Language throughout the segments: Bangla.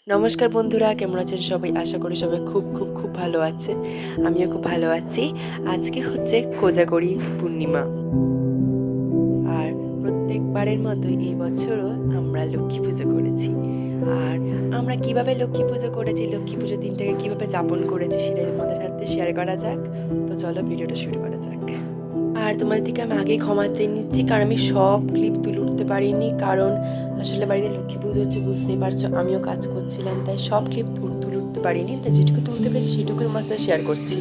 নমস্কার বন্ধুরা, কেমন আছেন সবাই? আশা করি সবাই খুব খুব খুব ভালো আছেন। আমিও খুব ভালো আছি। আজকে হচ্ছে কোজাগরী পূর্ণিমা। আর প্রত্যেকবারের মতোই এই বছরও আমরা লক্ষ্মী পুজো করেছি। আর আমরা কিভাবে লক্ষ্মী পুজো করেছি, লক্ষ্মী পুজোর দিনটাকে কিভাবে যাপন করেছি সেটাই তোমাদের সাথে শেয়ার করা যাক। তো চলো ভিডিওটা শুরু করা যাক। আর তোমাদের থেকে আমি আগেই ক্ষমা চেয়ে নিচ্ছি, কারণ আমি সব ক্লিপ তুলে উঠতে পারিনি। কারণ আসলে বাড়িতে লক্ষ্মী পুজো হচ্ছে, বুঝতেই পারছো, আমিও কাজ করছিলাম, তাই সব ক্লিপ তুলে উঠতে পারিনি। তাই যেটুকু তুলতে পেরেছি সেটুকুই আমার সাথে শেয়ার করছি।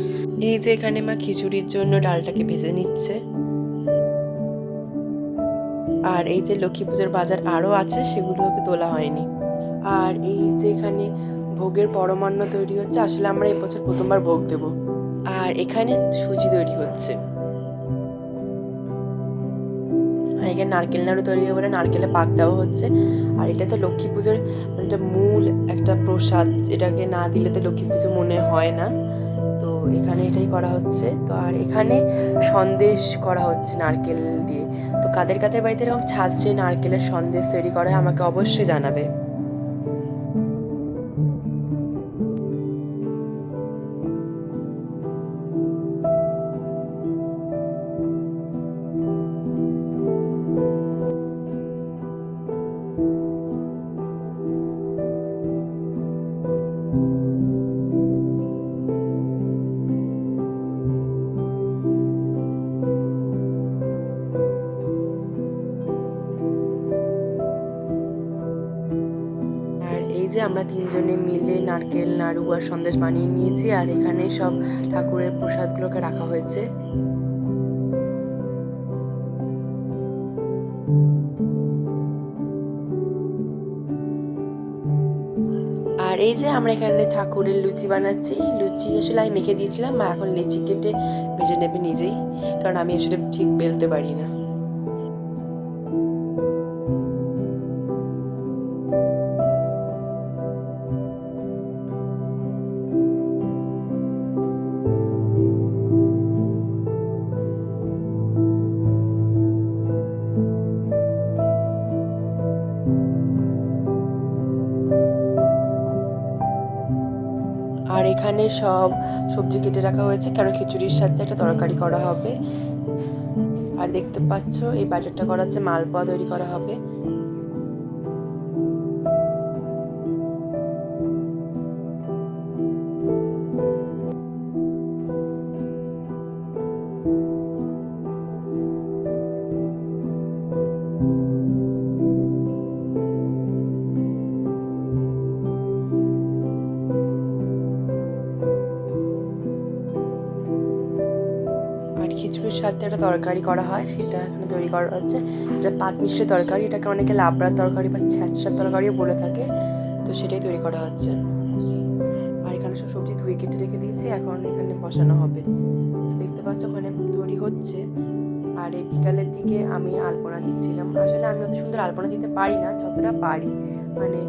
এই যে এখানে মা খিচুড়ির জন্য ডালটাকে ভেজে নিচ্ছে। আর এই যে লক্ষ্মী পুজোর বাজার আরও আছে, সেগুলোকে তোলা হয়নি। আর এই যে এখানে ভোগের পরমান্ন তৈরি হচ্ছে। আসলে আমরা এবছর প্রথমবার ভোগ দেব। আর এখানে সুজি তৈরি হচ্ছে। আর এখানে নারকেল নাড়ু তৈরি করে নারকেলে পাক দেওয়া হচ্ছে। আর এটা তো লক্ষ্মী পুজোর একটা মূল একটা প্রসাদ, এটাকে না দিলে তো লক্ষ্মী পুজো মনে হয় না। তো এখানে এটাই করা হচ্ছে। তো আর এখানে সন্দেশ করা হচ্ছে নারকেল দিয়ে। তো কাদের কাদের বাড়িতে এরকম ছাঁচে নারকেলের সন্দেশ তৈরি করা হয় আমাকে অবশ্যই জানাবে। আর এই যে আমরা তিনজনে মিলে নারকেল নাড়ু আর সন্দেশ বানিয়ে নিয়েছি। আর এখানে সব ঠাকুরের প্রসাদগুলোকে রাখা হয়েছে। আর এই যে আমরা এখানে ঠাকুরের লুচি বানাচ্ছি। লুচি আসলে আমি মেখে দিয়েছিলাম, মা এখন লেচি কেটে ভেজে নেবে নিজেই, কারণ আমি আসলে ঠিক বেলতে পারি না। আর এখানে সব সবজি কেটে রাখা হয়েছে, কারণ খিচুড়ির সাথে একটা তরকারি করা হবে। আর দেখতে পাচ্ছ এই ব্যাটারটা করা হচ্ছে, মালপোয়া তৈরি করা হবে। আর খিচুড়ির সাথে একটা তরকারি করা হয়, সেটা এখানে তৈরি করা হচ্ছে। এটা পাঁচ মিশরি তরকারি, এটাকে অনেকে লাবড়ার তরকারি বা ছ্যাঁচড়ার তরকারিও বলে থাকে। তো সেটাই তৈরি করা হচ্ছে। আর এখানে সব সবজি ধুয়ে কেটে রেখে দিয়েছি, এখন এখানে বসানো হবে। দেখতে পাচ্ছ ওখানে তৈরি হচ্ছে। আর এই বিকালের দিকে আমি আলপনা দিচ্ছিলাম। আসলে আমি অত সুন্দর আলপনা দিতে পারি না, যতটা পারি মানে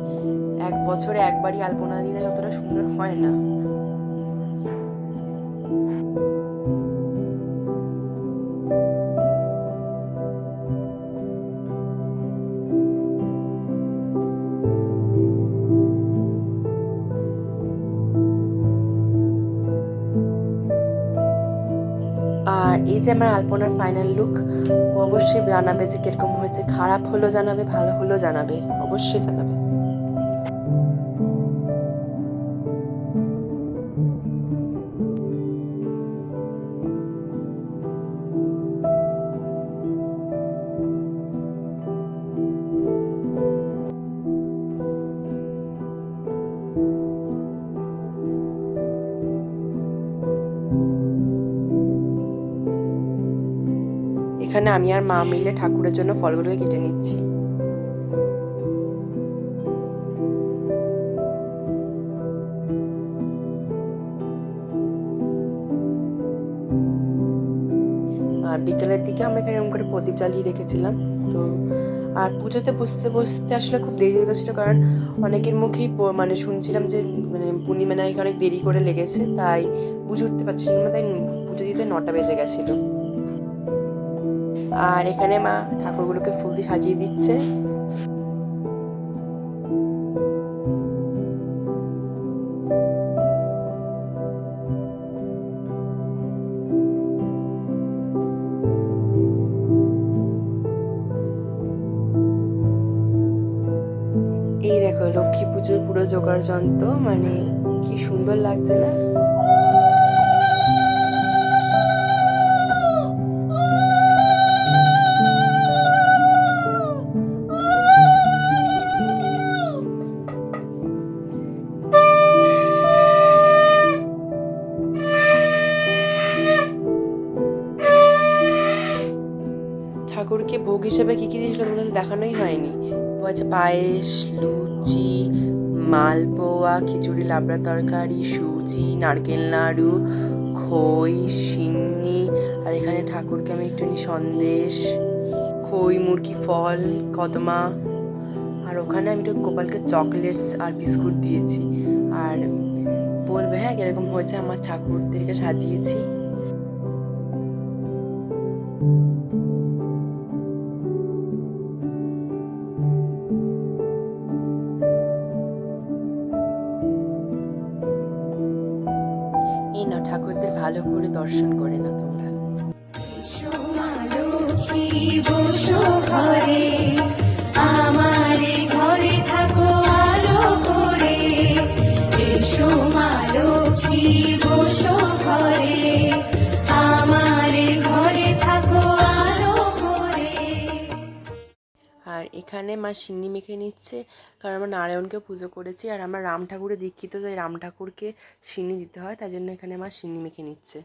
এক বছরে একবারই আলপনা দিলে যতটা সুন্দর হয় না। আর এই যে আমার আলপনার ফাইনাল লুক, অবশ্যই জানাবে যে কিরকম হয়েছে। খারাপ হলেও জানাবে, ভালো হলেও জানাবে, অবশ্যই জানাবে। এখানে আমি আর মা মিলে ঠাকুরের জন্য ফলগুলোকে কেটে নিচ্ছি। আর বিকেলের দিকে আমরা এখানে এরকম করে প্রদীপ জ্বালিয়ে রেখেছিলাম। তো আর পুজোতে বসতে বসতে আসলে খুব দেরি হয়ে গেছিলো, কারণ অনেকের মুখেই মানে শুনছিলাম যে মানে পূর্ণিমা নাকি অনেক দেরি করে লেগেছে, তাই বুঝে উঠতে পারছিলাম না, তাই পুজো দিতে 9টা বেজে গেছিলো। আর এখানে মা ঠাকুরগুলোকে ফুল দিয়ে সাজিয়ে দিচ্ছে। পুজোর পুরো জোগাড় যন্ত্র, মানে কি সুন্দর লাগছে না? ঠাকুরকে ভোগ হিসেবে কী কী দিয়েছিল তোমাদের দেখানোই হয়নি। আছে পায়েস, লুচি, মালপোয়া, খিচুড়ি, লাবড়া তরকারি, সুজি, নারকেল নাড়ু, খই, সিন্নি, আর এখানে ঠাকুরকে আমি একটুখানি সন্দেশ, খই, মুরগি, ফল, কদমা, আর ওখানে আমি একটু গোপালকে চকলেটস আর বিস্কুট দিয়েছি। আর বলবে হ্যাঁ এরকম হয়েছে আমার ঠাকুরদেরকে সাজিয়েছি। এই নাও ঠাকুরদের ভালো করে দর্শন করে না তোমরা। আমারে ঘরে থাকো আলো করে, এসো মা লক্ষ্মী বসো ঘরে, আমারে ঘরে থাকো আলো করে। আর এখানে মা সিন্নি মেখে নিচ্ছে, কারণ আমরা নারায়ণকে পুজো করেছি আর আমরা রাম ঠাকুরে দীক্ষিত, তাই রাম ঠাকুরকে সিন্নি দিতে হয়, তাই জন্য এখানে মা সিন্নি মেখে নিচ্ছে।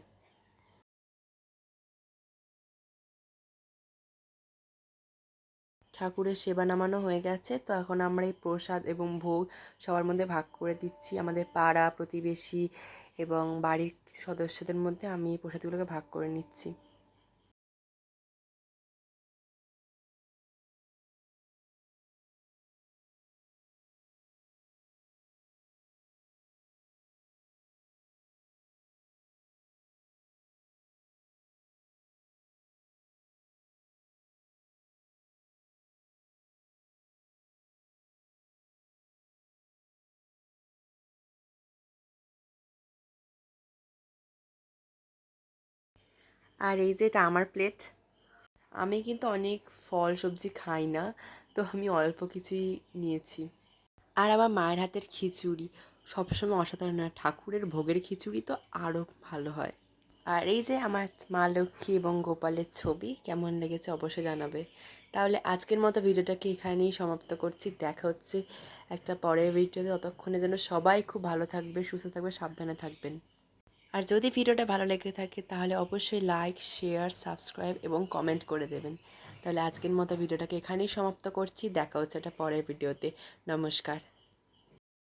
ঠাকুরের সেবা নামানো হয়ে গেছে, তো এখন আমরা এই প্রসাদ এবং ভোগ সবার মধ্যে ভাগ করে দিচ্ছি। আমাদের পাড়া প্রতিবেশী এবং বাড়ির সদস্যদের মধ্যে আমি এই প্রসাদগুলোকে ভাগ করে নিচ্ছি। আর এই যে এটা আমার প্লেট। আমি কিন্তু অনেক ফল সবজি খাই না, তো আমি অল্প কিছুই নিয়েছি। আর আমার মায়ের হাতের খিচুড়ি সবসময় অসাধারণ হয়, ঠাকুরের ভোগের খিচুড়ি তো আরও ভালো হয়। আর এই যে আমার মা লক্ষ্মী এবং গোপালের ছবি কেমন লেগেছে অবশ্যই জানাবে। তাহলে আজকের মতো ভিডিওটাকে এখানেই সমাপ্ত করছি। দেখা হচ্ছে একটা পরের ভিডিওতে। ততক্ষণে যেন সবাই খুব ভালো থাকবে, সুস্থ থাকবে, সাবধানে থাকবেন। আর যদি ভিডিওটা ভালো লেগে থাকে তাহলে অবশ্যই লাইক, শেয়ার, সাবস্ক্রাইব এবং কমেন্ট করে দেবেন। তাহলে আজকের মতো ভিডিওটাকে এখানেই সমাপ্ত করছি। দেখা হচ্ছে একটা পরের ভিডিওতে। নমস্কার।